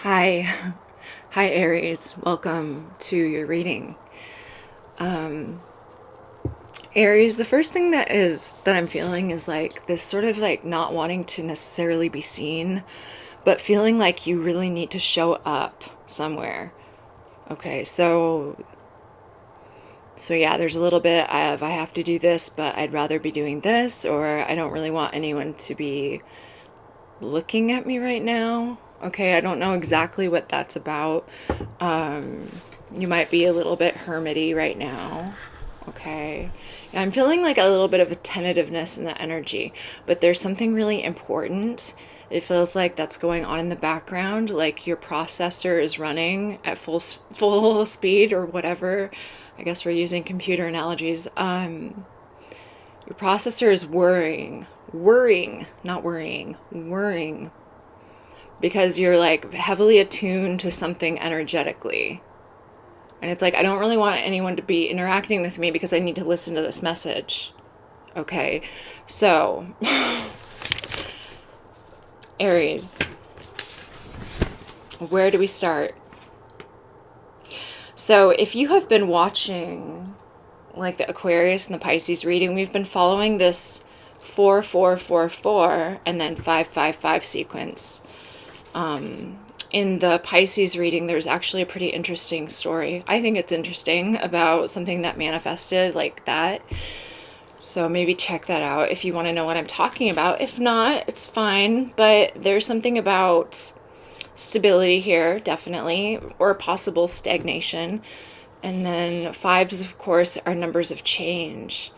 Hi, hi Aries. Welcome to your reading. Aries, the first thing that I'm feeling is like this sort of like not wanting to necessarily be seen, but feeling like you really need to show up somewhere. Okay, so yeah, there's a little bit of I have to do this, but I'd rather be doing this, or I don't really want anyone to be looking at me right now. Okay, I don't know exactly what that's about. You might be a little bit hermity right now. Okay. Yeah, I'm feeling like a little bit of a tentativeness in the energy, but there's something really important. It feels like that's going on in the background, like your processor is running at full speed or whatever. I guess we're using computer analogies. Your processor is not worrying, because you're like heavily attuned to something energetically. And it's like, I don't really want anyone to be interacting with me because I need to listen to this message. Okay, so, Aries, where do we start? So, if you have been watching like the Aquarius and the Pisces reading, we've been following this 4-4-4-4 and then 5-5-5 sequence. In the Pisces reading, there's actually a pretty interesting story. I think it's interesting about something that manifested like that. So maybe check that out if you want to know what I'm talking about. If not, it's fine. But there's something about stability here, definitely, or possible stagnation. And then fives, of course, are numbers of change,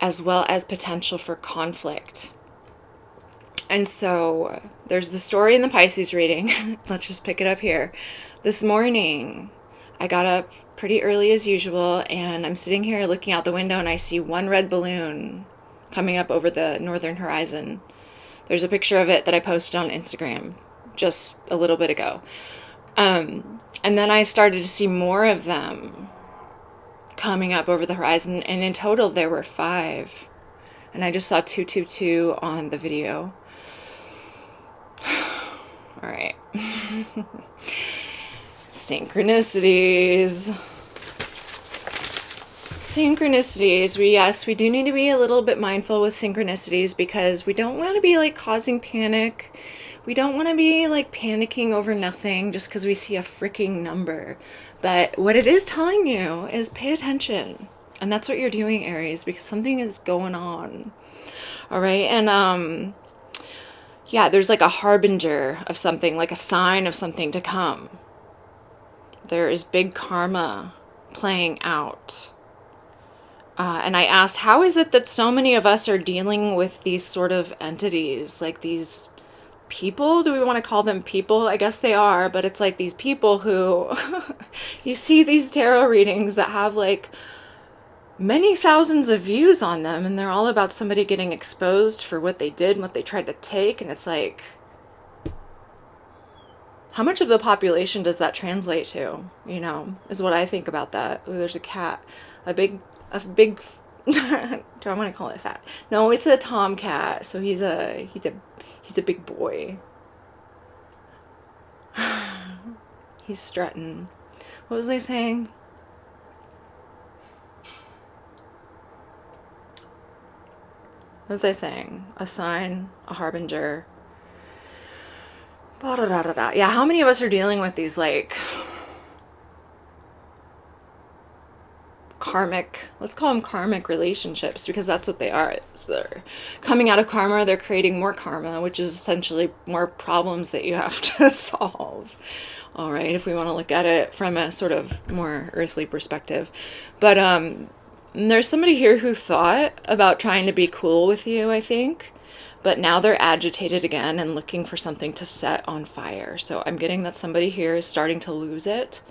as well as potential for conflict. And so there's the story in the Pisces reading. Let's just pick it up here. This morning, I got up pretty early as usual, and I'm sitting here looking out the window, and I see one red balloon coming up over the northern horizon. There's a picture of it that I posted on Instagram just a little bit ago. And then I started to see more of them coming up over the horizon, and in total there were 5. And I just saw 222 on the video. All right. Synchronicities. We do need to be a little bit mindful with synchronicities, because we don't want to be like causing panic. We don't want to be like panicking over nothing just because we see a freaking number. But what it is telling you is pay attention. And that's what you're doing, Aries, because something is going on. All right. And yeah, there's like a harbinger of something, like a sign of something to come. There is big karma playing out. And I asked, how is it that so many of us are dealing with these sort of entities, like these people? Do we want to call them people? I guess they are, but it's like these people who you see these tarot readings that have like many thousands of views on them, and they're all about somebody getting exposed for what they did and what they tried to take. And it's like, how much of the population does that translate to, is what I think about that. Ooh, there's a cat, a big do I want to call it fat? No, it's a tomcat. So he's a big boy. He's strutting. What was I saying? What was I saying? A sign, a harbinger. Yeah, how many of us are dealing with these like karmic, let's call them karmic relationships, because that's what they are. So they're coming out of karma, they're creating more karma, which is essentially more problems that you have to solve. All right, if we want to look at it from a sort of more earthly perspective. But there's somebody here who thought about trying to be cool with you, I think, but now they're agitated again and looking for something to set on fire. So I'm getting that somebody here is starting to lose it.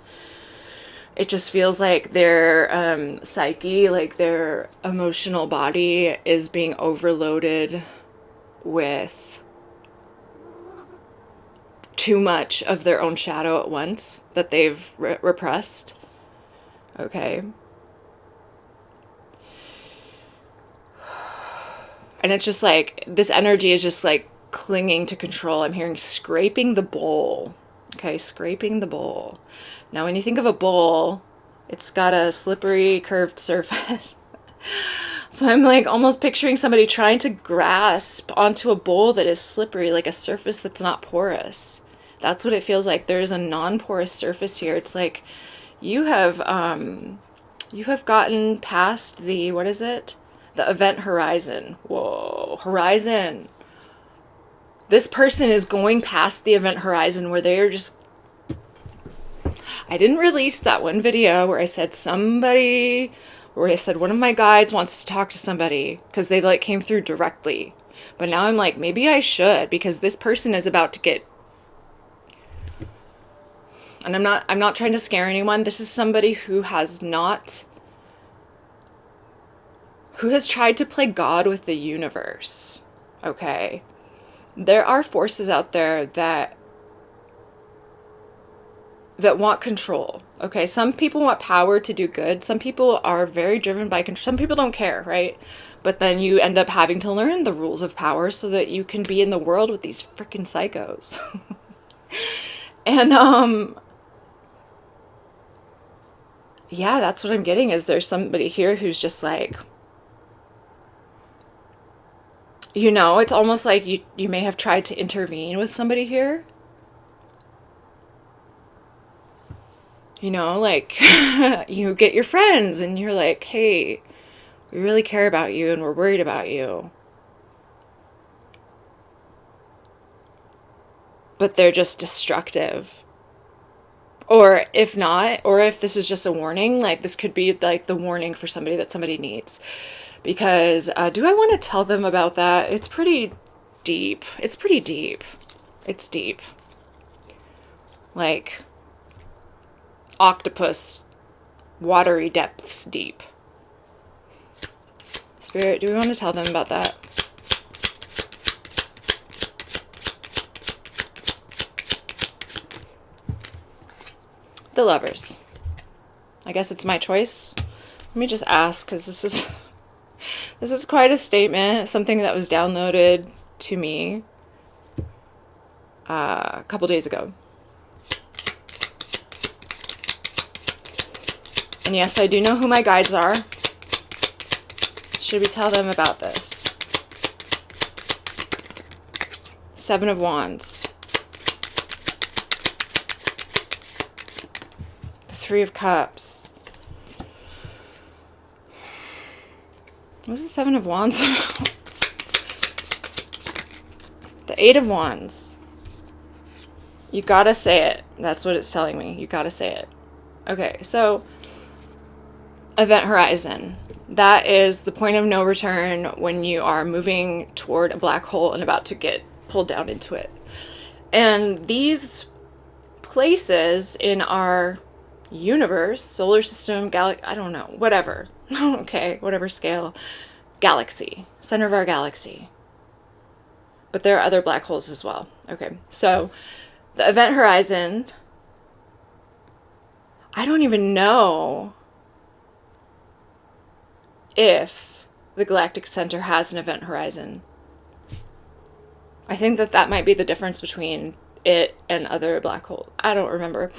It just feels like their psyche, like their emotional body, is being overloaded with too much of their own shadow at once that they've repressed. Okay. And it's just like, this energy is just like clinging to control. I'm hearing scraping the bowl. Okay, scraping the bowl. Now, when you think of a bowl, it's got a slippery, curved surface. So I'm like almost picturing somebody trying to grasp onto a bowl that is slippery, like a surface that's not porous. That's what it feels like. There is a non-porous surface here. It's like you have gotten past the, what is it? The event horizon. Whoa, horizon. This person is going past the event horizon where they are just... I didn't release that one video where I said one of my guides wants to talk to somebody because they like came through directly. But now I'm like, maybe I should, because this person is about to get... And I'm not trying to scare anyone. This is somebody who has tried to play God with the universe. Okay. There are forces out there that want control. Okay, some people want power to do good. Some people are very driven by control. Some people don't care, right? But then you end up having to learn the rules of power so that you can be in the world with these freaking psychos. And yeah, that's what I'm getting, is there's somebody here who's just like, you know, it's almost like you may have tried to intervene with somebody here. You know, like you get your friends and you're like, hey, we really care about you and we're worried about you. But they're just destructive. Or if not, or if this is just a warning, like this could be like the warning for somebody that somebody needs. Because do I want to tell them about that? It's pretty deep. It's pretty deep. It's deep. Like octopus, watery depths deep. Spirit, do we want to tell them about that? The Lovers. I guess it's my choice. Let me just ask, because this is quite a statement. Something that was downloaded to me a couple days ago. And yes, I do know who my guides are. Should we tell them about this? Seven of Wands. The Three of Cups. What's the Seven of Wands about? The Eight of Wands. You gotta say it. That's what it's telling me. You gotta say it. Okay, so event horizon. That is the point of no return when you are moving toward a black hole and about to get pulled down into it. And these places in our universe, solar system, I don't know, whatever. Okay, whatever scale. Galaxy. Center of our galaxy. But there are other black holes as well. Okay, so the event horizon, I don't even know if the galactic center has an event horizon. I think that might be the difference between it and other black holes. I don't remember.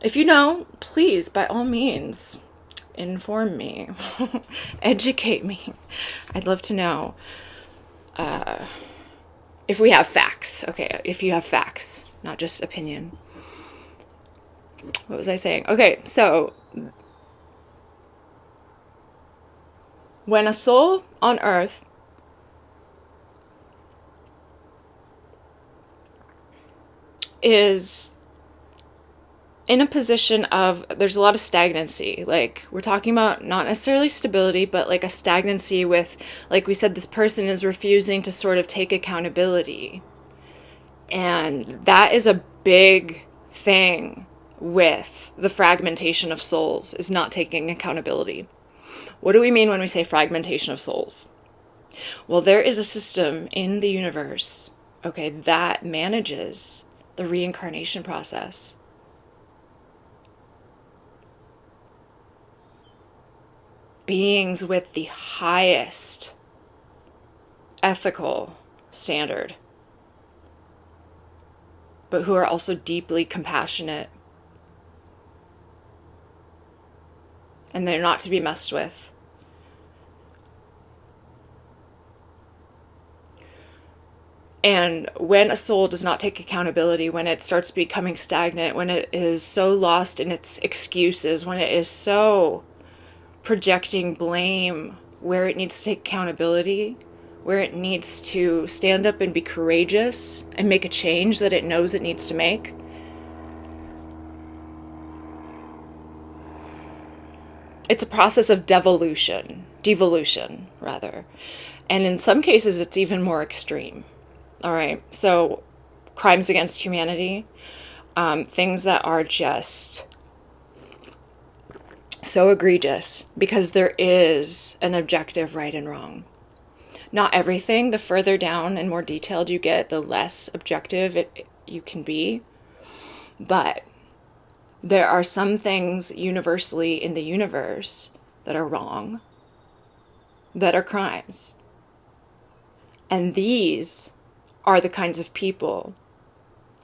If you know, please, by all means, inform me. Educate me. I'd love to know. If we have facts. Okay, if you have facts, not just opinion. What was I saying? Okay, so when a soul on earth is in a position of, there's a lot of stagnancy. Like, we're talking about not necessarily stability, but like a stagnancy with, like we said, this person is refusing to sort of take accountability. And that is a big thing with the fragmentation of souls, is not taking accountability. What do we mean when we say fragmentation of souls? Well, there is a system in the universe, okay, that manages the reincarnation process. Beings with the highest ethical standard, but who are also deeply compassionate. And they're not to be messed with. And when a soul does not take accountability, when it starts becoming stagnant, when it is so lost in its excuses, when it is so projecting blame where it needs to take accountability, where it needs to stand up and be courageous and make a change that it knows it needs to make, it's a process of devolution, rather. And in some cases, it's even more extreme. All right, so crimes against humanity, things that are just so egregious because there is an objective right and wrong. Not everything. The further down and more detailed you get, the less objective you can be. But there are some things universally in the universe that are wrong, that are crimes. And these are the kinds of people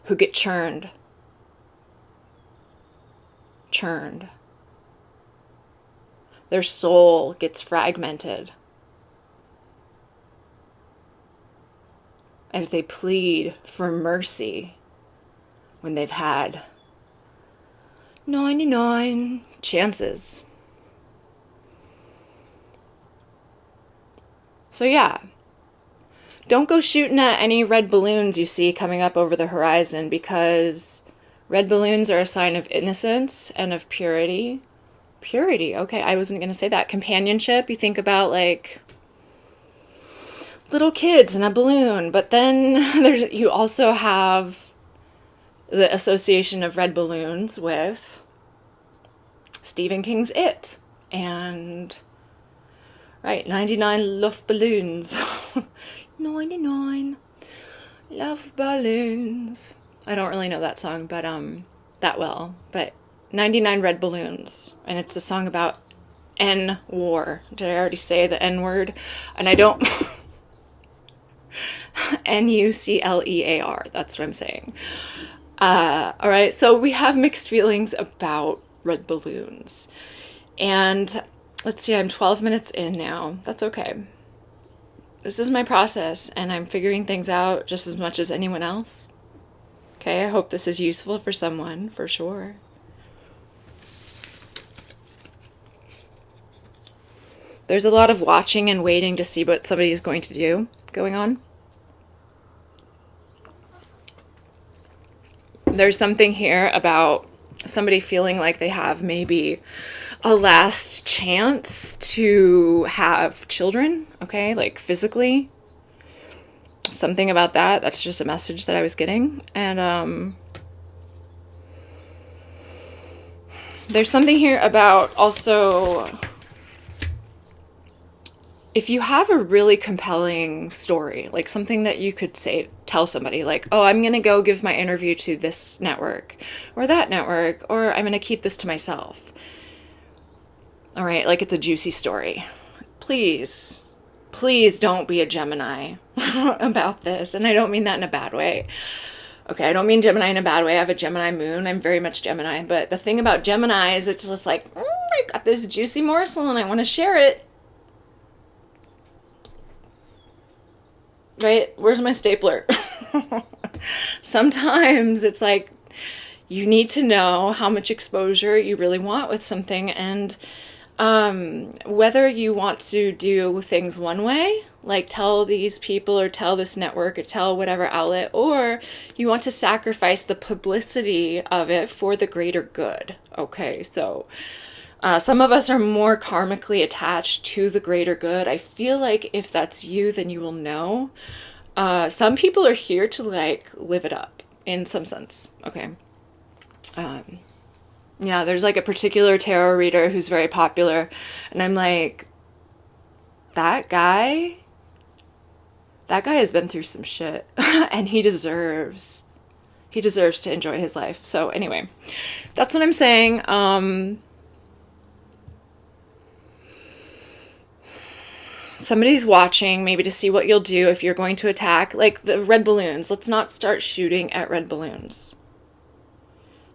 who get churned. Their soul gets fragmented as they plead for mercy when they've had 99 chances. So yeah, don't go shooting at any red balloons you see coming up over the horizon, because red balloons are a sign of innocence and of purity. Purity, okay, I wasn't going to say that. Companionship, you think about like little kids in a balloon, but then you also have the association of red balloons with Stephen King's It, and 99 love balloons. 99 love balloons. I don't really know that song, but that well. But 99 red balloons, and it's a song about N-war. Did I already say the N-word? And I don't. Nuclear. That's what I'm saying. All right. So we have mixed feelings about red balloons, and let's see. I'm 12 minutes in now. That's okay. This is my process, and I'm figuring things out just as much as anyone else. Okay, I hope this is useful for someone, for sure. There's a lot of watching and waiting to see what somebody is going to do going on. There's something here about somebody feeling like they have maybe a last chance to have children, okay, like physically. Something about that. That's just a message that I was getting. And there's something here about also, if you have a really compelling story, like something that you could tell somebody, like, oh, I'm going to go give my interview to this network or that network, or I'm going to keep this to myself. All right, like it's a juicy story. Please don't be a Gemini about this. And I don't mean that in a bad way. Okay, I don't mean Gemini in a bad way. I have a Gemini moon. I'm very much Gemini. But the thing about Gemini is it's just like, I got this juicy morsel and I want to share it. Right? Where's my stapler? Sometimes it's like you need to know how much exposure you really want with something, and whether you want to do things one way, like tell these people or tell this network or tell whatever outlet, or you want to sacrifice the publicity of it for the greater good. Okay, so some of us are more karmically attached to the greater good. I feel like if that's you, then you will know. Some people are here to like live it up in some sense. Okay. Yeah, there's like a particular tarot reader who's very popular, and I'm like, that guy has been through some shit and he deserves to enjoy his life. So anyway, that's what I'm saying. Somebody's watching maybe to see what you'll do if you're going to attack. Like the red balloons. Let's not start shooting at red balloons.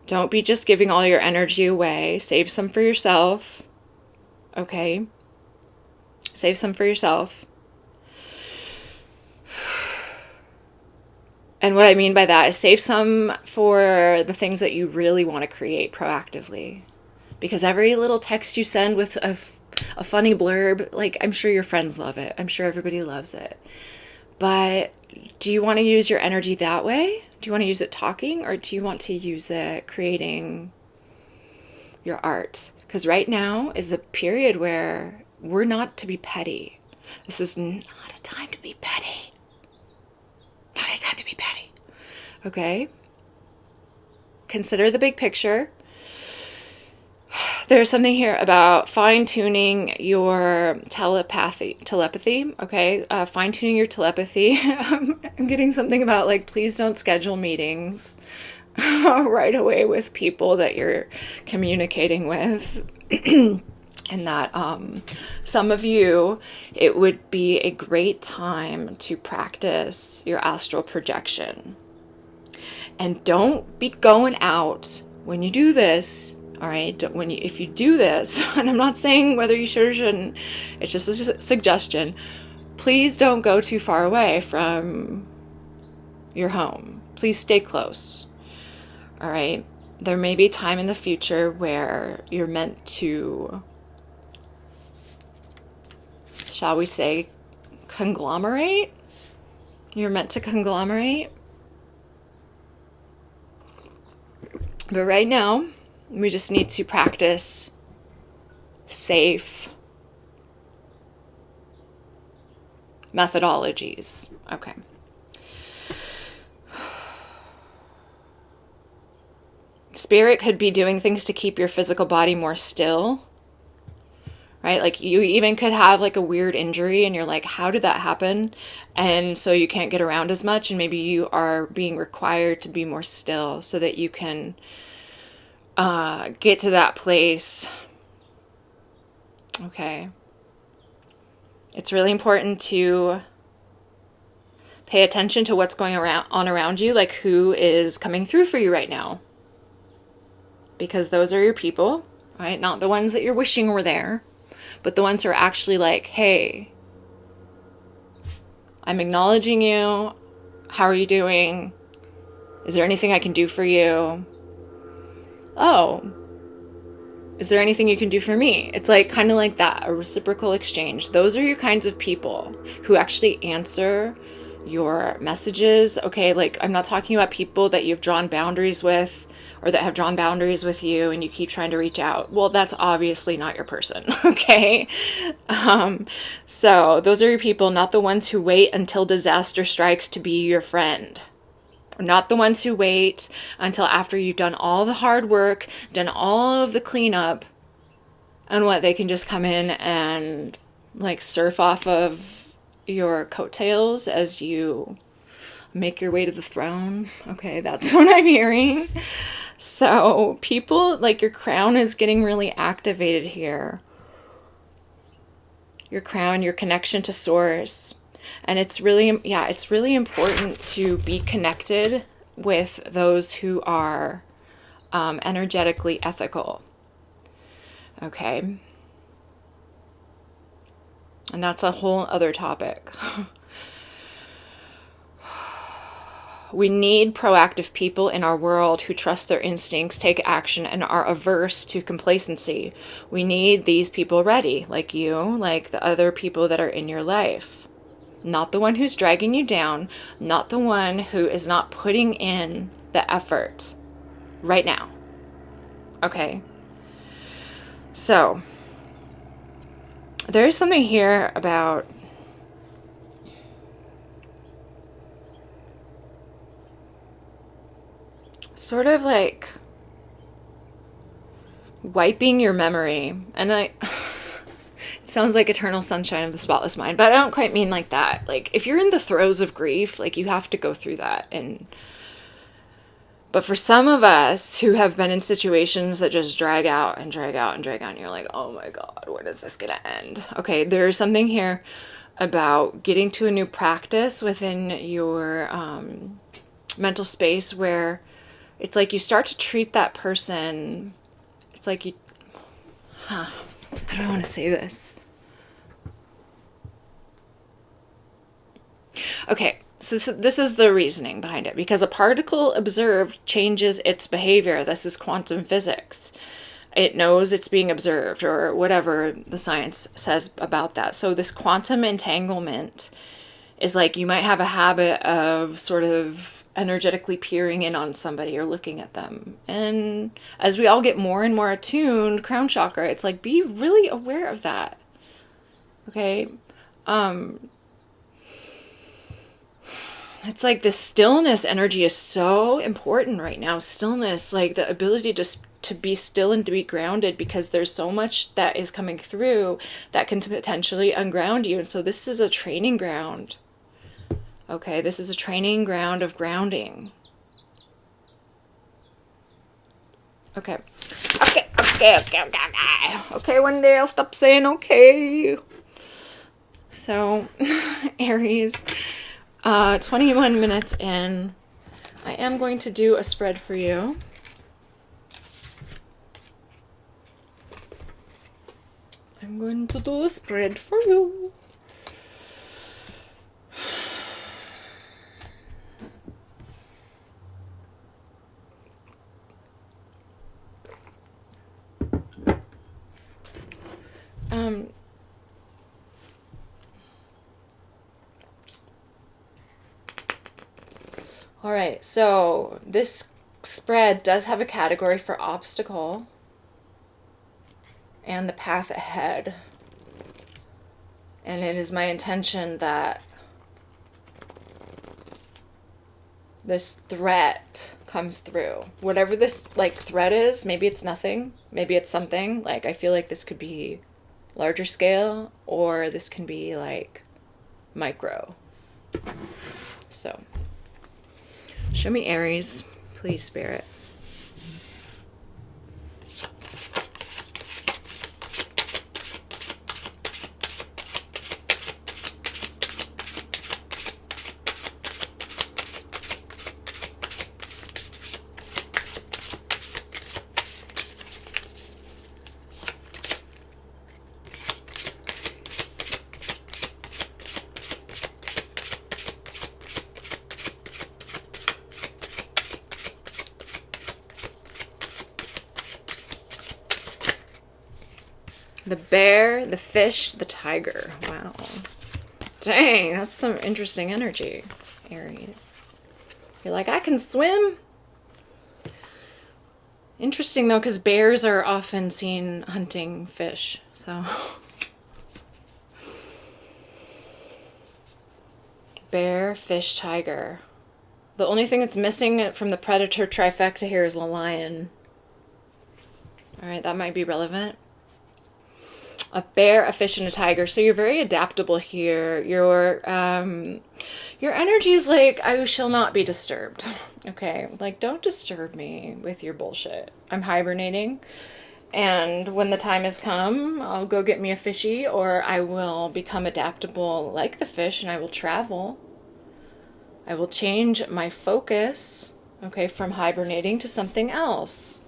Don't be just giving all your energy away. Save some for yourself. Okay? Save some for yourself. And what I mean by that is save some for the things that you really want to create proactively. Because every little text you send with a funny blurb, like, I'm sure your friends love it. I'm sure everybody loves it. But do you want to use your energy that way? Do you want to use it talking, or do you want to use it creating your art? Because right now is a period where we're not to be petty. This is not a time to be petty. Not a time to be petty. Okay? Consider the big picture. There's something here about fine-tuning your telepathy, okay? Fine-tuning your telepathy. I'm getting something about, like, please don't schedule meetings right away with people that you're communicating with. And that some of you, it would be a great time to practice your astral projection. And don't be going out when you do this. All right, if you do this, and I'm not saying whether you should or shouldn't, it's just a suggestion, please don't go too far away from your home. Please stay close. All right, there may be a time in the future where you're meant to, shall we say, conglomerate? You're meant to conglomerate. But right now, we just need to practice safe methodologies. Okay. Spirit could be doing things to keep your physical body more still, right? Like you even could have like a weird injury and you're like, how did that happen? And so you can't get around as much, and maybe you are being required to be more still so that you can get to that place. Okay. It's really important to pay attention to what's going on around you, like who is coming through for you right now. Because those are your people, right? Not the ones that you're wishing were there, but the ones who are actually like, hey, I'm acknowledging you. How are you doing? Is there anything I can do for you? Oh, is there anything you can do for me? It's like kind of like that, a reciprocal exchange. Those are your kinds of people who actually answer your messages. Okay, like I'm not talking about people that you've drawn boundaries with or that have drawn boundaries with you and you keep trying to reach out. Well, that's obviously not your person, okay? So those are your people, not the ones who wait until disaster strikes to be your friend. Not the ones who wait until after you've done all the hard work, done all of the cleanup, and what they can just come in and like surf off of your coattails as you make your way to the throne. Okay, that's what I'm hearing. So people, like your crown is getting really activated here. Your crown, your connection to source. And it's really important to be connected with those who are energetically ethical. Okay. And that's a whole other topic. We need proactive people in our world who trust their instincts, take action, and are averse to complacency. We need these people ready, like you, like the other people that are in your life. Not the one who's dragging you down, not the one who is not putting in the effort right now. Okay? So, there's something here about sort of like wiping your memory. And it sounds like eternal sunshine of the spotless mind, but I don't quite mean like that. Like if you're in the throes of grief, like you have to go through that. But for some of us who have been in situations that just drag out and drag out and drag out, and you're like, oh my God, when is this gonna end? Okay, there's something here about getting to a new practice within your mental space where it's like you start to treat that person, it's like you, how do I want to say this? Okay, so this is the reasoning behind it. Because a particle observed changes its behavior. This is quantum physics. It knows it's being observed, or whatever the science says about that. So this quantum entanglement is like you might have a habit of sort of energetically peering in on somebody or looking at them. And as we all get more and more attuned, crown chakra, it's like be really aware of that. Okay? It's like the stillness energy is so important right now. Stillness, like the ability to be still and to be grounded, because there's so much that is coming through that can potentially unground you. And so this is a training ground. Okay, this is a training ground of grounding. Okay. Okay, one day I'll stop saying okay. So, Aries, 21 minutes in, I am going to do a spread for you. I'm going to do a spread for you. All right, so this spread does have a category for obstacle and the path ahead. And it is my intention that this threat comes through. Whatever this like threat is, maybe it's nothing, maybe it's something. Like I feel like this could be larger scale, or this can be like micro. So show me Aries, please, Spirit. The bear, the fish, the tiger. Wow. Dang, that's some interesting energy, Aries. You're like, I can swim? Interesting, though, because bears are often seen hunting fish, so... Bear, fish, tiger. The only thing that's missing from the predator trifecta here is the lion. Alright, that might be relevant. A bear, a fish, and a tiger. So you're very adaptable here. Your energy is like, I shall not be disturbed. Okay, like don't disturb me with your bullshit. I'm hibernating, and when the time has come, I'll go get me a fishy, or I will become adaptable like the fish, and I will travel. I will change my focus, okay, from hibernating to something else.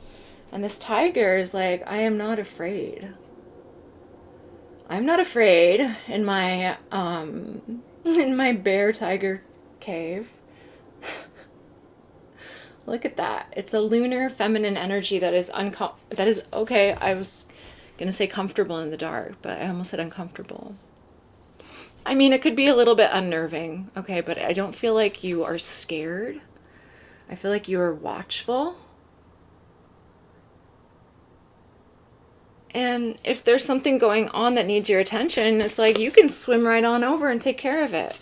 And this tiger is like, I am not afraid. I'm not afraid in my bear tiger cave. Look at that. It's a lunar feminine energy that is okay, I was going to say comfortable in the dark, but I almost said uncomfortable. I mean, it could be a little bit unnerving, okay, but I don't feel like you are scared. I feel like you are watchful. And if there's something going on that needs your attention, it's like you can swim right on over and take care of it.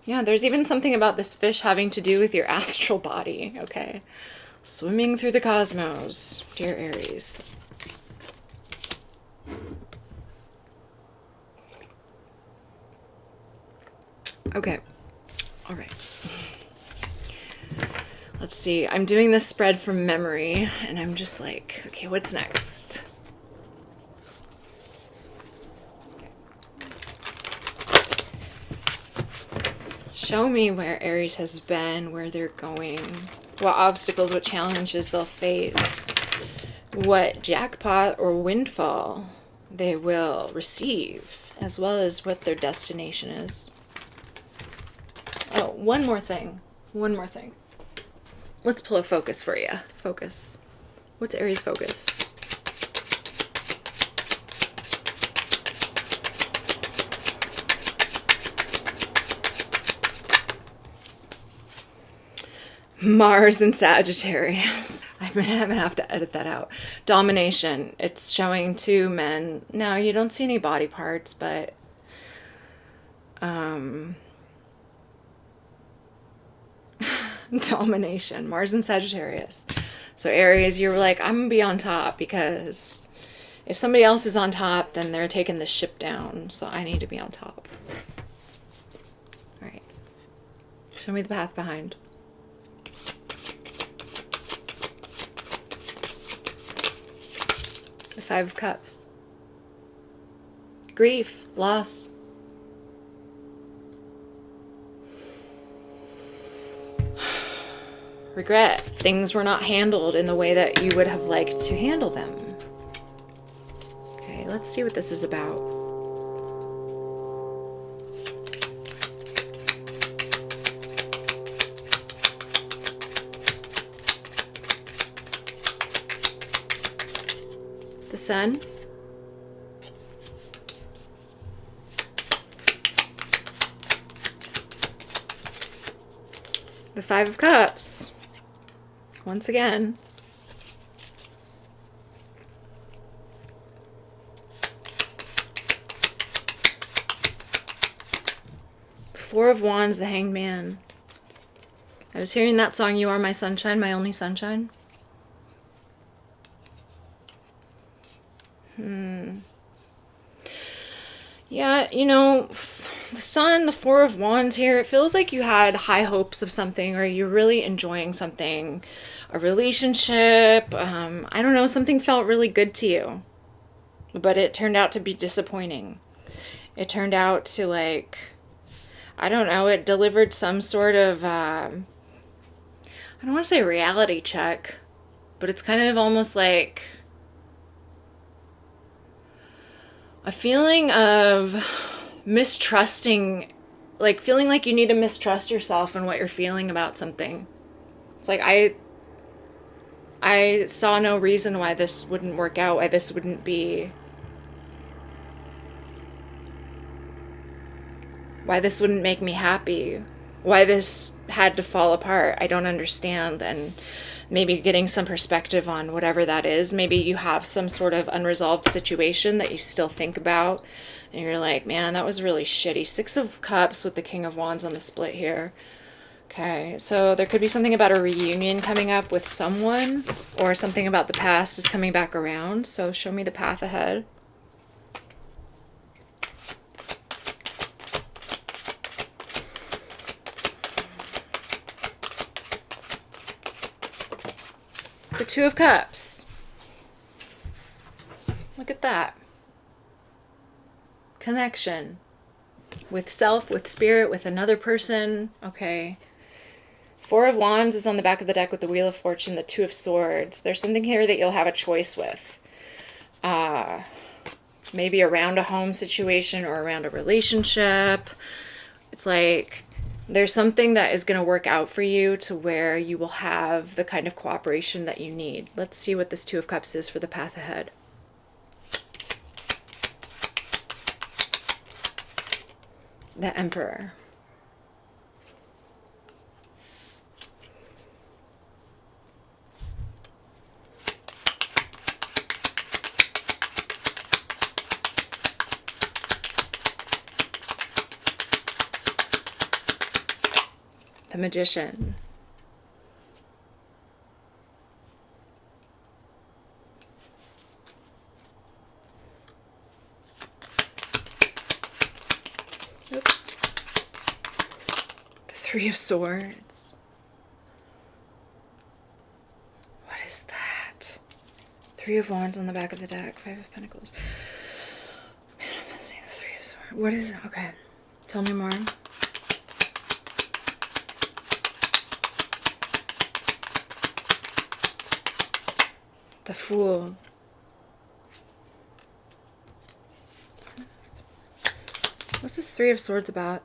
Yeah, there's even something about this fish having to do with your astral body, okay? Swimming through the cosmos, dear Aries. Okay, all right. Let's see, I'm doing this spread from memory, and I'm just like, okay, what's next? Show me where Aries has been, where they're going, what obstacles, what challenges they'll face, what jackpot or windfall they will receive, as well as what their destination is. Oh, one more thing. One more thing. Let's pull a focus for you. Focus. What's Aries' focus? Mars and Sagittarius. I'm gonna have to edit that out. Domination. It's showing two men. Now, you don't see any body parts, but domination. Mars and Sagittarius. So Aries, you're like, I'm gonna be on top, because if somebody else is on top, then they're taking the ship down. So I need to be on top. All right. Show me the path behind. The Five of Cups. Grief, loss. Regret. Things were not handled in the way that you would have liked to handle them. Okay, let's see what this is about. The Sun. The Five of Cups. Once again. Four of Wands, the Hanged Man. I was hearing that song, You Are My Sunshine, My Only Sunshine. Yeah, you know, the Sun, the Four of Wands here, it feels like you had high hopes of something, or you're really enjoying something, a relationship, I don't know, something felt really good to you, but it turned out to be disappointing. It turned out to, like, I don't know, it delivered some sort of, I don't want to say reality check, but it's kind of almost like a feeling of mistrusting, like feeling like you need to mistrust yourself and what you're feeling about something. It's like I saw no reason why this wouldn't work out, why this wouldn't be, why this wouldn't make me happy, why this had to fall apart. I don't understand. And maybe getting some perspective on whatever that is. Maybe you have some sort of unresolved situation that you still think about, and you're like, man, that was really shitty. Six of Cups with the King of Wands on the split here. Okay, so there could be something about a reunion coming up with someone, or something about the past is coming back around. So show me the path ahead. The Two of Cups. Look at that. Connection. With self, with spirit, with another person. Okay. Four of Wands is on the back of the deck with the Wheel of Fortune, the Two of Swords. There's something here that you'll have a choice with. Maybe around a home situation or around a relationship. It's like there's something that is going to work out for you to where you will have the kind of cooperation that you need. Let's see what this Two of Cups is for the path ahead. The Emperor. The Magician. Oops. The Three of Swords. What is that? Three of Wands on the back of the deck. Five of Pentacles. Manifesting the Three of Swords. What is it? Okay. Tell me more. The Fool. What's this Three of Swords about?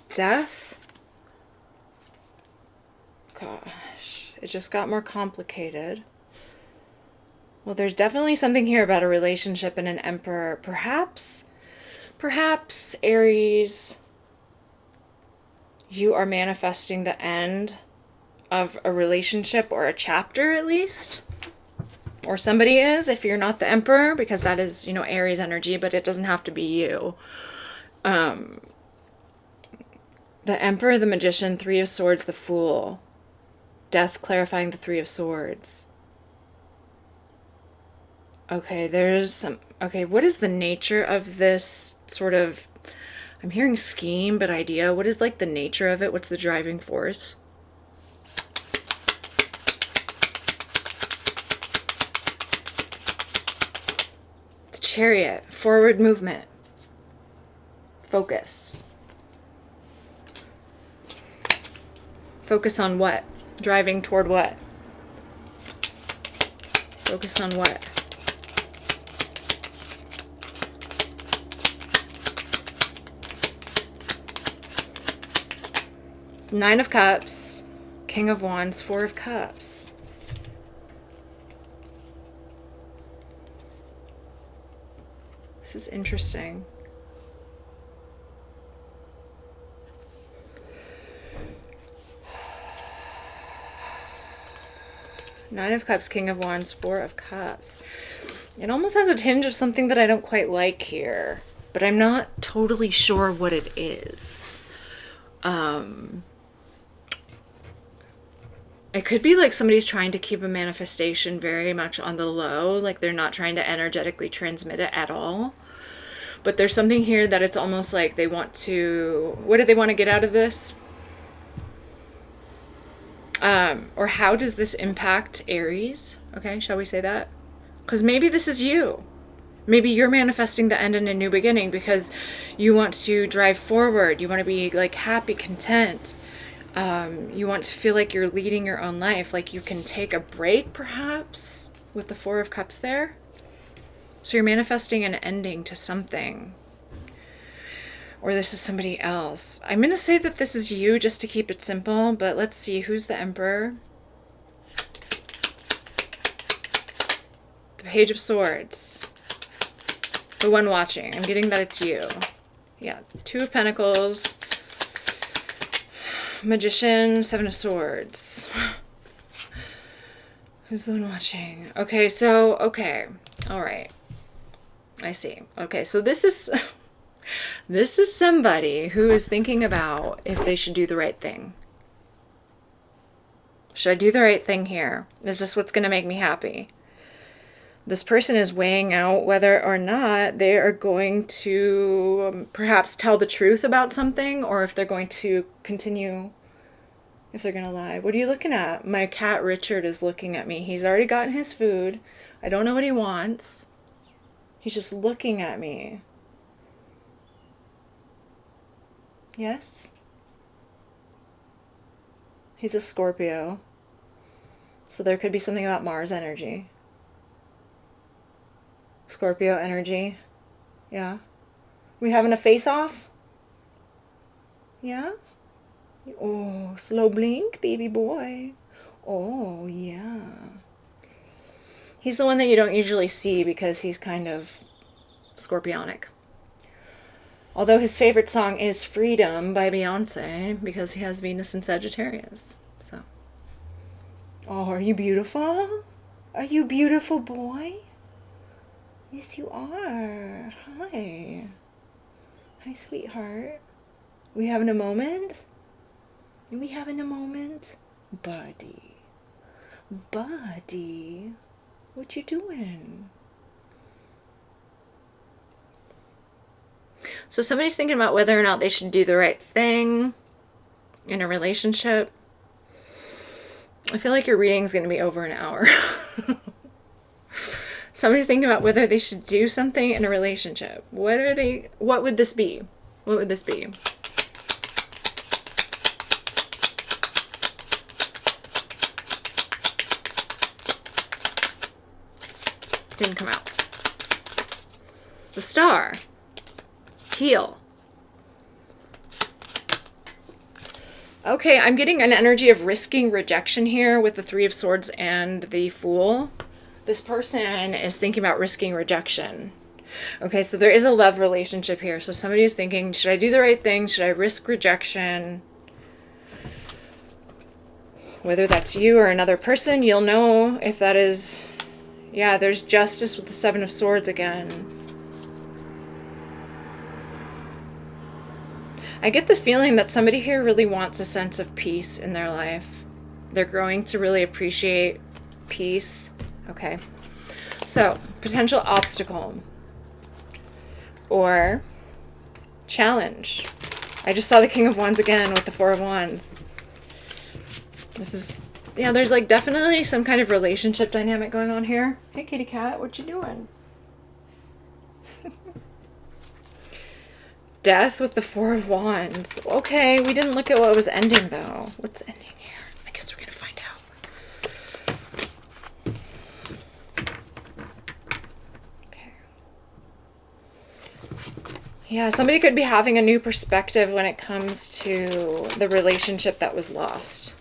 Death? Gosh, it just got more complicated. Well, there's definitely something here about a relationship and an Emperor. Perhaps, Aries, you are manifesting the end of a relationship or a chapter at least. Or somebody is, if you're not the Emperor, because that is, you know, Aries energy, but it doesn't have to be you. The Emperor, the Magician, Three of Swords, the Fool. Death clarifying the Three of Swords. Okay, there's some... Okay, what is the nature of this sort of... I'm hearing scheme, but idea. What is, like, the nature of it? What's the driving force? The Chariot. Forward movement. Focus. Focus on what? Driving toward what? Focus on what? Nine of Cups, King of Wands, Four of Cups. This is interesting. Nine of Cups, King of Wands, Four of Cups. It almost has a tinge of something that I don't quite like here, but I'm not totally sure what it is. It could be like somebody's trying to keep a manifestation very much on the low, like they're not trying to energetically transmit it at all. But there's something here that it's almost like they want to... What do they want to get out of this? Or how does this impact Aries? Okay, shall we say that? Because maybe this is you. Maybe you're manifesting the end and a new beginning because you want to drive forward. You want to be like happy, content. You want to feel like you're leading your own life. Like you can take a break perhaps with the Four of Cups there. So you're manifesting an ending to something. Or this is somebody else. I'm going to say that this is you just to keep it simple, but let's see. Who's the Emperor? The Page of Swords. The one watching. I'm getting that it's you. Yeah. Two of Pentacles. Magician. Seven of Swords. Who's the one watching? Okay, so, okay. All right. I see. Okay, so this is... This is somebody who is thinking about if they should do the right thing. Should I do the right thing here? Is this what's going to make me happy? This person is weighing out whether or not they are going to perhaps tell the truth about something, or if they're going to continue, if they're going to lie. What are you looking at? My cat Richard is looking at me. He's already gotten his food. I don't know what he wants. He's just looking at me. Yes? He's a Scorpio. So there could be something about Mars energy. Scorpio energy. Yeah. We having a face-off? Yeah? Oh, slow blink, baby boy. Oh, yeah. He's the one that you don't usually see because he's kind of scorpionic. Although his favorite song is Freedom by Beyonce because he has Venus in Sagittarius. So. Oh, are you beautiful? Are you beautiful, boy? Yes, you are. Hi. Hi, sweetheart. We having a moment? We having a moment? Buddy. Buddy. What you doing? So somebody's thinking about whether or not they should do the right thing in a relationship. I feel like your reading is going to be over an hour. Somebody's thinking about whether they should do something in a relationship. What would this be? What would this be? Didn't come out. The Star. Heal. Okay, I'm getting an energy of risking rejection here with the Three of Swords and the Fool. This person is thinking about risking rejection. Okay, so there is a love relationship here. So somebody is thinking, should I do the right thing? Should I risk rejection? Whether that's you or another person, you'll know if that is... Yeah, there's justice with the Seven of Swords again. I get the feeling that somebody here really wants a sense of peace in their life. They're growing to really appreciate peace. Okay. So, potential obstacle or challenge. I just saw the King of Wands again with the Four of Wands. This is, yeah, there's like definitely some kind of relationship dynamic going on here. Hey, kitty cat, what you doing? Death with the Four of Wands. Okay, we didn't look at what was ending though. What's ending here? I guess we're gonna find out. Okay. Yeah, somebody could be having a new perspective when it comes to the relationship that was lost.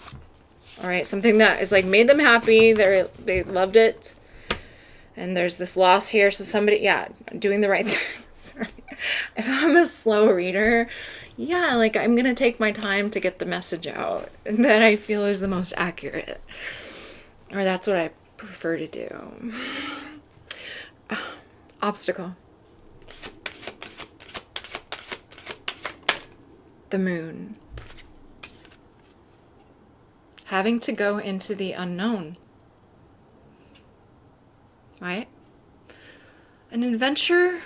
All right, something that is like made them happy. They loved it, and there's this loss here. So somebody, yeah, doing the right thing. Sorry. If I'm a slow reader, yeah, like I'm gonna take my time to get the message out that I feel is the most accurate, or that's what I prefer to do. Obstacle. The Moon. Having to go into the unknown. Right? An adventure.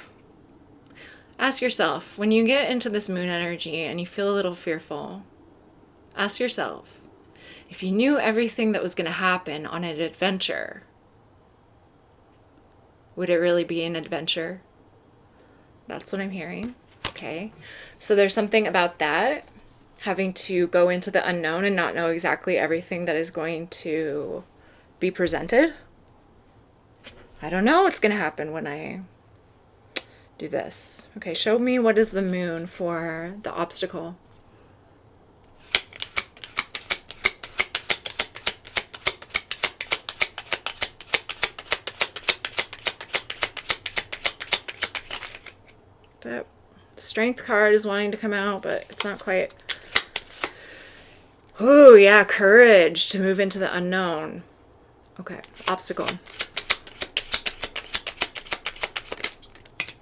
Ask yourself, when you get into this moon energy and you feel a little fearful, ask yourself, if you knew everything that was going to happen on an adventure, would it really be an adventure? That's what I'm hearing. Okay. So there's something about that, having to go into the unknown and not know exactly everything that is going to be presented. I don't know what's going to happen when I do this. Okay, show me what is the Moon for the obstacle. The Strength card is wanting to come out, but it's not quite. Oh, yeah, courage to move into the unknown. Okay, obstacle.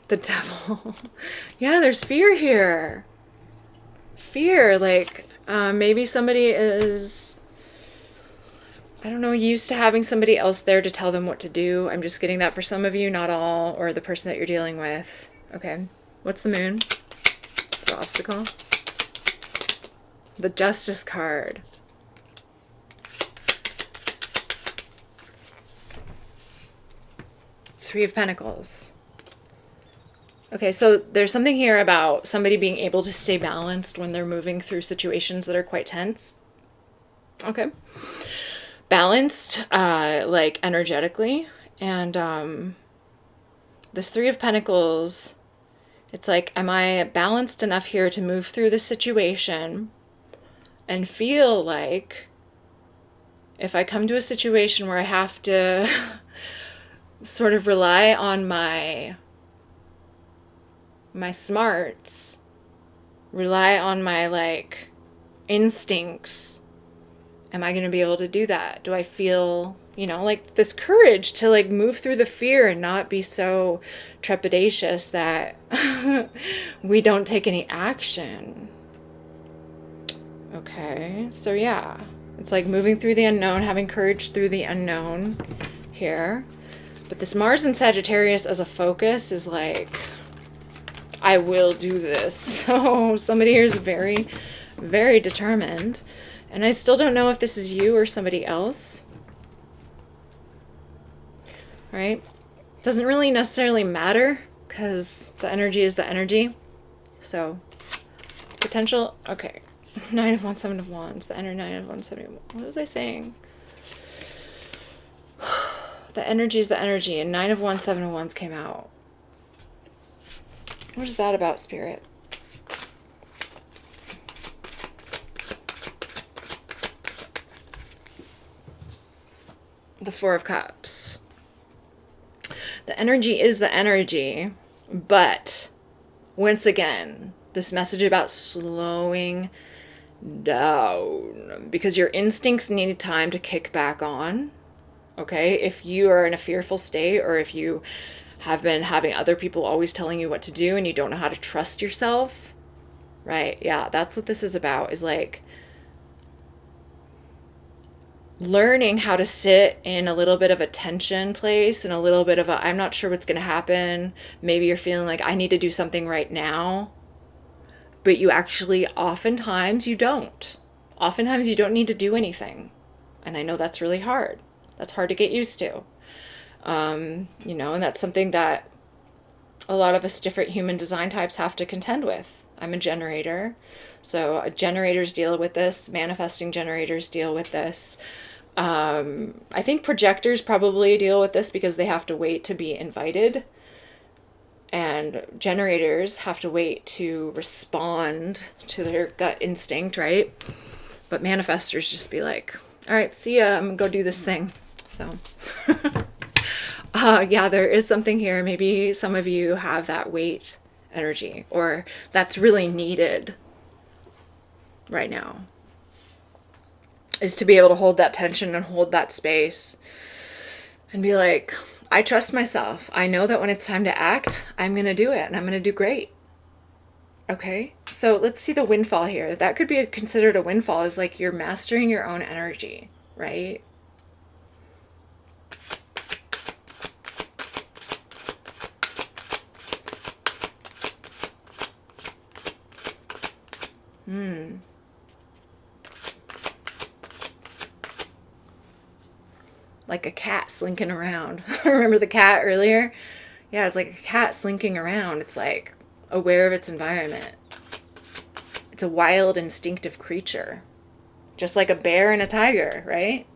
The Devil. Yeah, there's fear here. Fear, like maybe somebody is, I don't know, used to having somebody else there to tell them what to do. I'm just getting that for some of you, not all, or the person that you're dealing with. Okay, what's the Moon? The obstacle. The Justice card. Three of Pentacles. Okay, so there's something here about somebody being able to stay balanced when they're moving through situations that are quite tense. Okay. Balanced, like energetically. And this Three of Pentacles, it's like, am I balanced enough here to move through this situation and feel like if I come to a situation where I have to sort of rely on my smarts, rely on my like instincts, am I going to be able to do that? Do I feel, you know, like this courage to like move through the fear and not be so trepidatious that we don't take any action? Okay, so yeah, it's like moving through the unknown, having courage through the unknown here. But this Mars in Sagittarius as a focus is like, I will do this. So somebody here is very, very determined. And I still don't know if this is you or somebody else. Right? Doesn't really necessarily matter because the energy is the energy. So potential, okay. Nine of Wands, Seven of Wands. The inner Nine of Wands, Seven of Wands. What was I saying? The energy is the energy. And 9 of Wands, 7 of Wands came out. What is that about, Spirit? The 4 of Cups. The energy is the energy, but once again, this message about slowing down, because your instincts need time to kick back on. Okay, if you are in a fearful state, or if you have been having other people always telling you what to do and you don't know how to trust yourself, right? Yeah, that's what this is about, is like learning how to sit in a little bit of a tension place and a little bit of a, I'm not sure what's going to happen. Maybe you're feeling like I need to do something right now, but you actually, oftentimes you don't. Oftentimes you don't need to do anything. And I know that's really hard. That's hard to get used to. You know, and that's something that a lot of us different human design types have to contend with. I'm a generator. So generators deal with this. Manifesting generators deal with this. I think projectors probably deal with this because they have to wait to be invited. And generators have to wait to respond to their gut instinct, right? But manifestors just be like, all right, see ya, I'm gonna go do this thing. So, yeah, there is something here. Maybe some of you have that wait energy, or that's really needed right now, is to be able to hold that tension and hold that space and be like, I trust myself. I know that when it's time to act, I'm going to do it and I'm going to do great. Okay, so let's see the windfall here. That could be considered a windfall, is like you're mastering your own energy, right? Like a cat slinking around. Remember the cat earlier? Yeah, it's like a cat slinking around. It's like aware of its environment. It's a wild, instinctive creature. Just like a bear and a tiger, right?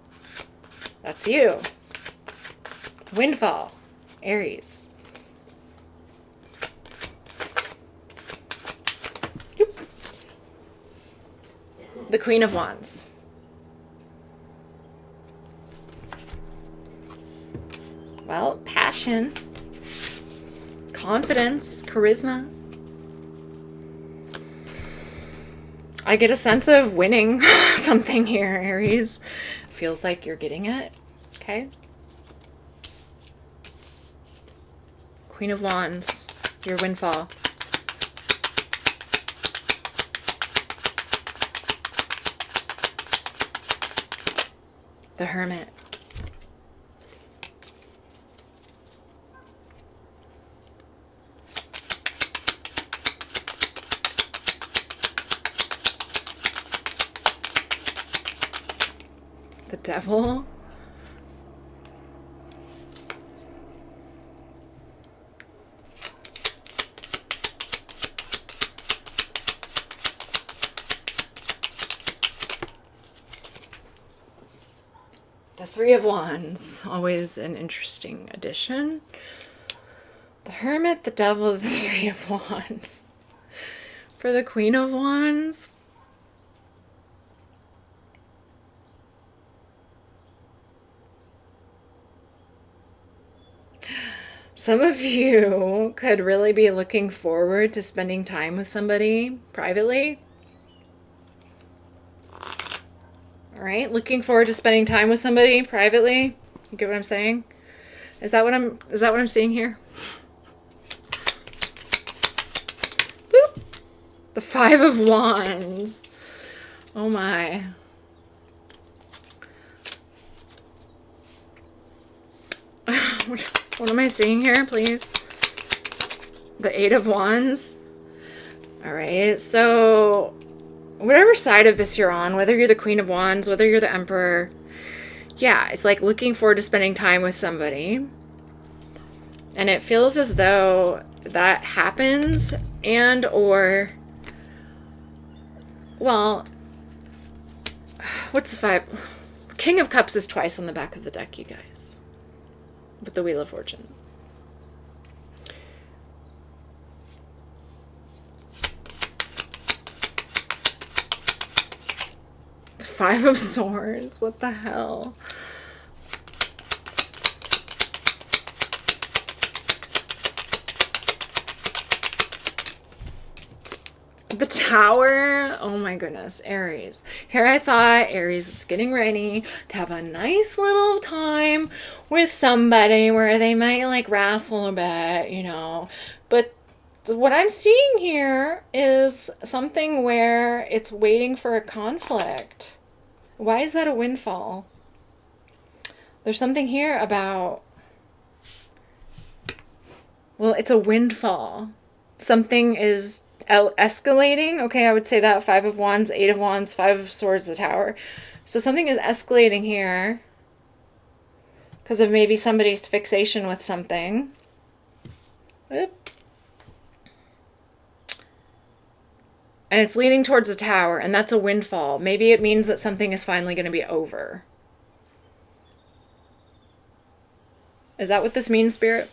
That's you. Windfall. Aries. The Queen of Wands. Well, passion, confidence, charisma. I get a sense of winning something here, Aries. Feels like you're getting it. Okay. Queen of Wands, your windfall. The Hermit. The Devil. The Three of Wands, always an interesting addition. The Hermit, the Devil, the Three of Wands. For the Queen of Wands, some of you could really be looking forward to spending time with somebody privately. All right, looking forward to spending time with somebody privately. You get what I'm saying? Is that what I'm seeing here? Boop. The Five of Wands. Oh my. What am I seeing here, please? The Eight of Wands. All right, so whatever side of this you're on, whether you're the Queen of Wands, whether you're the Emperor, yeah, it's like looking forward to spending time with somebody. And it feels as though that happens, and or, well, what's the five? King of Cups is twice on the back of the deck, you guys. with the Wheel of Fortune. Five of Swords. What the hell? The Tower. Oh my goodness. Aries. Here I thought Aries was getting ready to have a nice little time with somebody where they might like wrestle a bit, you know. But what I'm seeing here is something where it's waiting for a conflict. Why is that a windfall? There's something here about, well, it's a windfall. Something is escalating. Okay, I would say that. Five of Wands, Eight of Wands, Five of Swords, the Tower. So something is escalating here because of maybe somebody's fixation with something. Oop. And it's leading towards the Tower, and that's a windfall. Maybe it means that something is finally going to be over. Is that what this means, Spirit?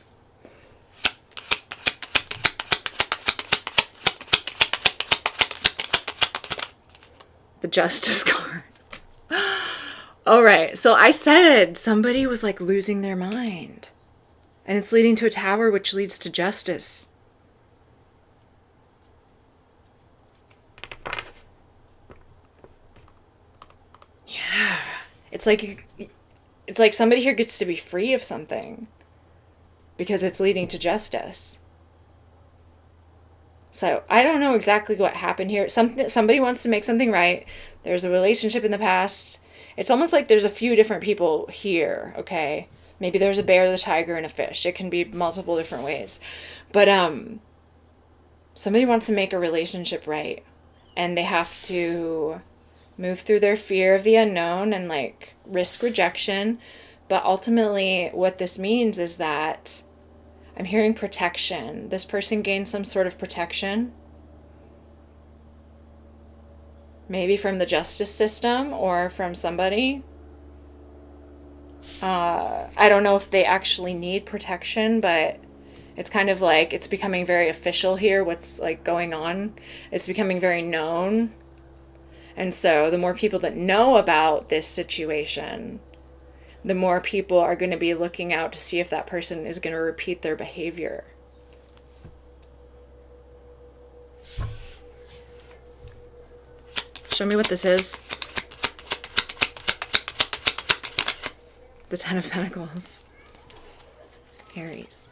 The Justice card. All right, so I said somebody was like losing their mind. And it's leading to a Tower, which leads to justice. Yeah. It's like somebody here gets to be free of something because it's leading to justice. So I don't know exactly what happened here. Somebody wants to make something right. There's a relationship in the past. It's almost like there's a few different people here, okay? Maybe there's a bear, the tiger, and a fish. It can be multiple different ways. But somebody wants to make a relationship right. And they have to move through their fear of the unknown and like risk rejection. But ultimately what this means is that I'm hearing protection. This person gained some sort of protection. Maybe from the justice system or from somebody. I don't know if they actually need protection, but it's kind of like it's becoming very official here, what's like going on. It's becoming very known. And so the more people that know about this situation, the more people are going to be looking out to see if that person is going to repeat their behavior. Show me what this is. The Ten of Pentacles. Aries.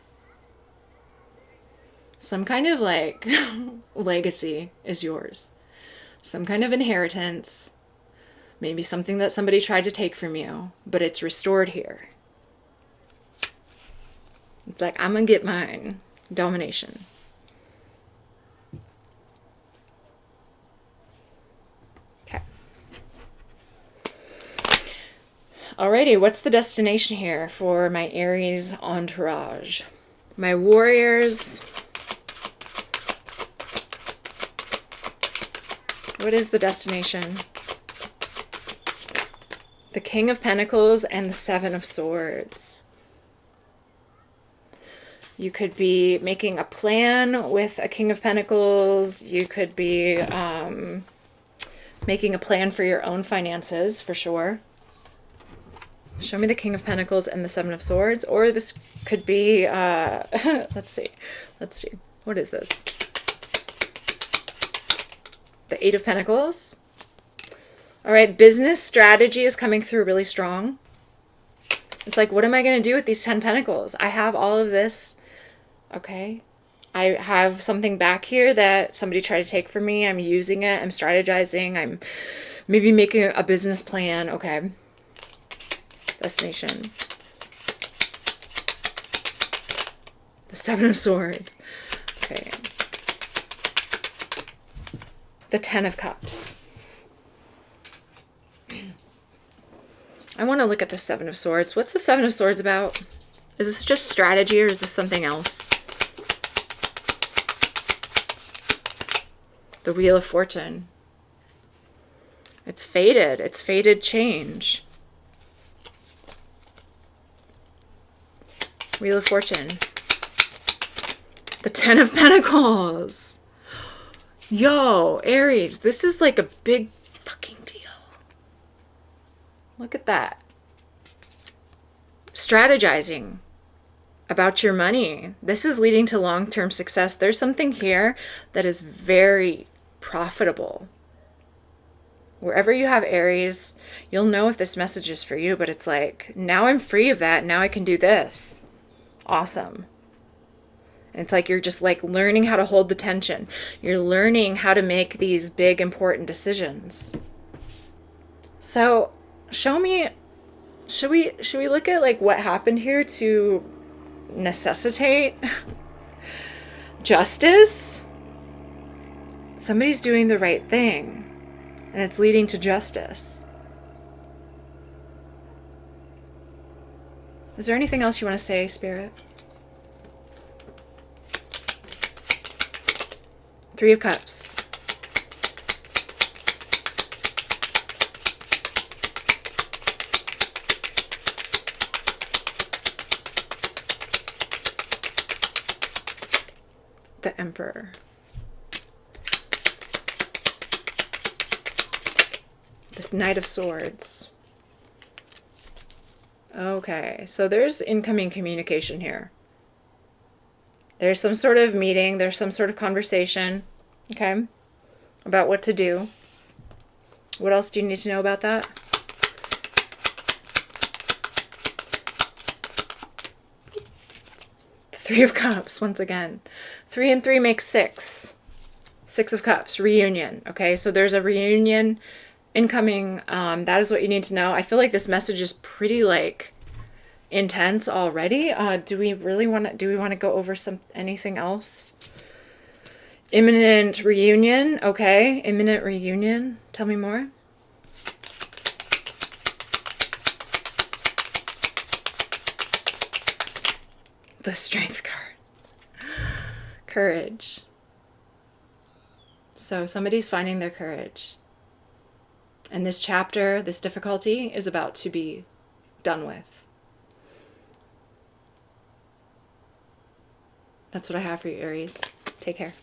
Some kind of like legacy is yours. Some kind of inheritance. Maybe something that somebody tried to take from you, but it's restored here. It's like, I'm gonna get mine. Domination. Okay. Alrighty, what's the destination here for my Aries entourage? My warriors. What is the destination? The King of Pentacles and the Seven of Swords. You could be making a plan with a King of Pentacles. You could be making a plan for your own finances, for sure. Show me the King of Pentacles and the Seven of Swords. Or this could be, let's see. What is this? The Eight of Pentacles. All right, business strategy is coming through really strong. It's like, what am I going to do with these 10 Pentacles? I have all of this. Okay. I have something back here that somebody tried to take from me. I'm using it. I'm strategizing. I'm maybe making a business plan. Okay. Destination. The Seven of Swords. Okay. The Ten of Cups. I want to look at the Seven of Swords. What's the Seven of Swords about? Is this just strategy or is this something else? The Wheel of Fortune. It's faded. It's faded change. Wheel of Fortune. The Ten of Pentacles. Yo, Aries, this is like a big fucking deal. Look at that. Strategizing about your money. This is leading to long-term success. There's something here that is very profitable. Wherever you have Aries, you'll know if this message is for you, but it's like, now I'm free of that. Now I can do this. Awesome. And it's like you're just like learning how to hold the tension. You're learning how to make these big, important decisions. So show me, should we look at like what happened here to necessitate justice? Somebody's doing the right thing. And it's leading to justice. Is there anything else you want to say, Spirit? Three of Cups. The Emperor. The Knight of Swords. Okay, so there's incoming communication here. There's some sort of meeting, there's some sort of conversation, okay, about what to do. What else do you need to know about that? The Three of Cups, once again. 3 and 3 makes 6. 6 of Cups, reunion, okay? So there's a reunion incoming. That is what you need to know. I feel like this message is pretty like intense already. Do we want to go over anything else? Imminent reunion. Okay, imminent reunion. Tell me more. The Strength card. Courage. So somebody's finding their courage. And this chapter, this difficulty, is about to be done with. That's what I have for you, Aries. Take care.